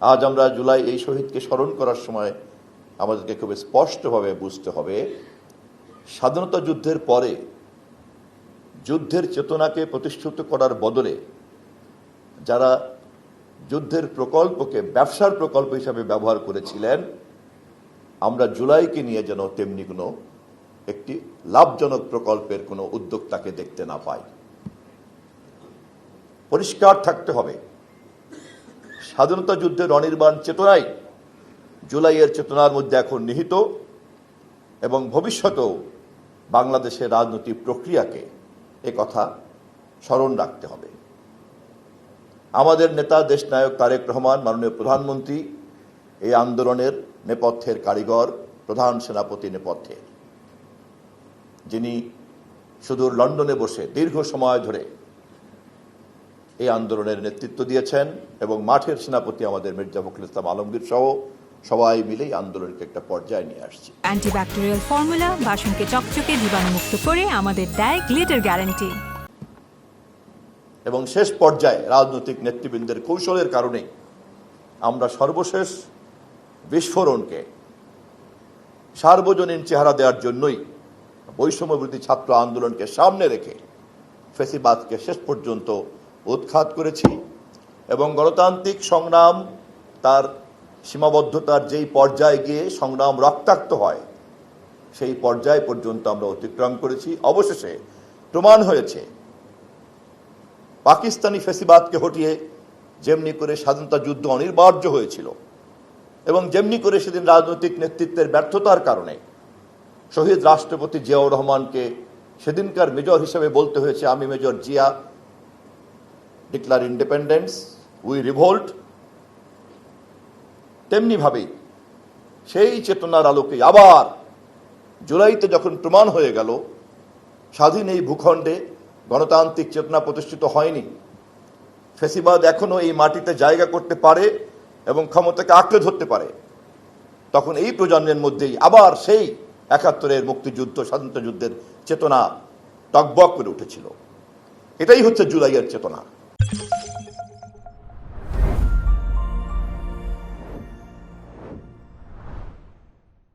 আজ আমরা জুলাই এই শহীদকে স্মরণ করার সময় আমাদেরকে খুব স্পষ্টভাবে বুঝতে হবে, স্বাধীনতা যুদ্ধের পরে যুদ্ধের চেতনাকে প্রতিষ্ঠিত করার বদলে যারা যুদ্ধের প্রকল্পকে ব্যবসার প্রকল্প হিসাবে ব্যবহার করেছিলেন, আমরা জুলাইকে নিয়ে যেন তেমনি কোনো একটি লাভজনক প্রকল্পের কোনো উদ্যোগ তাকে দেখতে না পাই। পরিষ্কার থাকতে হবে, স্বাধীনতা যুদ্ধের অনির্বাণ চেতনাই জুলাইয়ের চেতনার মধ্যে এখন নিহিত এবং ভবিষ্যতেও বাংলাদেশের রাজনৈতিক প্রক্রিয়াকে কথা স্মরণ রাখতে হবে। আমাদের নেতা দেশনায়ক তারেক রহমান মাননীয় প্রধানমন্ত্রী এই আন্দোলনের নেপথ্যের কারিগর, প্রধান সেনাপতি নেপথ্যে, যিনি সুদূর লন্ডনে বসে দীর্ঘ সময় ধরে এই আন্দোলনের নেতৃত্ব দিয়েছেন এবং মাঠের সেনাপতি আমাদের মির্জা ফখরুল ইসলাম আলমগীর সহ সবাই মিলে আন্দোলনকে একটা পর্যায়ে নিয়ে আসছে। অ্যান্টিব্যাকটেরিয়াল ফর্মুলা বাসনকে চকচকে জীবাণুমুক্ত করে আমাদের দেয় গ্লিটার গ্যারান্টি। এবং শেষ পর্যায়ে রাজনৈতিক নেতৃবৃন্দের কৌশলের কারণে আমরা সর্বশেষ বিস্ফোরণকে সার্বজনীন চেহারা দেওয়ার জন্যই বৈষম্যবিরোধী ছাত্র আন্দোলনকে সামনে রেখে ফ্যাসিবাদকে শেষ পর্যন্ত উৎখাত করেছি এবং গণতান্ত্রিক সংগ্রাম তার সীমাবদ্ধতার যেই পর্যায়ে গিয়ে সংগ্রাম রক্তাক্ত হয় সেই পর্যায় পর্যন্ত আমরা অতিক্রম করেছি। অবশেষে প্রমাণ হয়েছে পাকিস্তানি ফ্যাসিবাদকে হটিয়ে যেমনি করে স্বাধীনতা যুদ্ধ অনিবার্য হয়েছিল এবং যেমনি করে সেদিন রাজনৈতিক নেতৃত্বের ব্যর্থতার কারণে শহীদ রাষ্ট্রপতি জিয়াউর রহমানকে সেদিনকার মেজর হিসেবে বলতে হয়েছে, আমি major Zia, declare independence, we revolt, তেমনিভাবেই সেই চেতনার আলোকে আবার জুলাইতে যখন প্রমাণ হয়ে গেল স্বাধীন এই ভূখণ্ডে গণতান্ত্রিক চেতনা প্রতিষ্ঠিত হয়নি, ফ্যাসিবাদ এখনো এই মাটিতে জায়গা করতে পারে এবং ক্ষমতাকে আঁকড়ে ধরতে পারে, তখন এই প্রজন্মের মধ্যেই আবার সেই ৭১-এর মুক্তিযুদ্ধ, স্বাধীনতা যুদ্ধের চেতনা টগবগ করে উঠেছিল। এটাই হচ্ছে জুলাইয়ের চেতনা।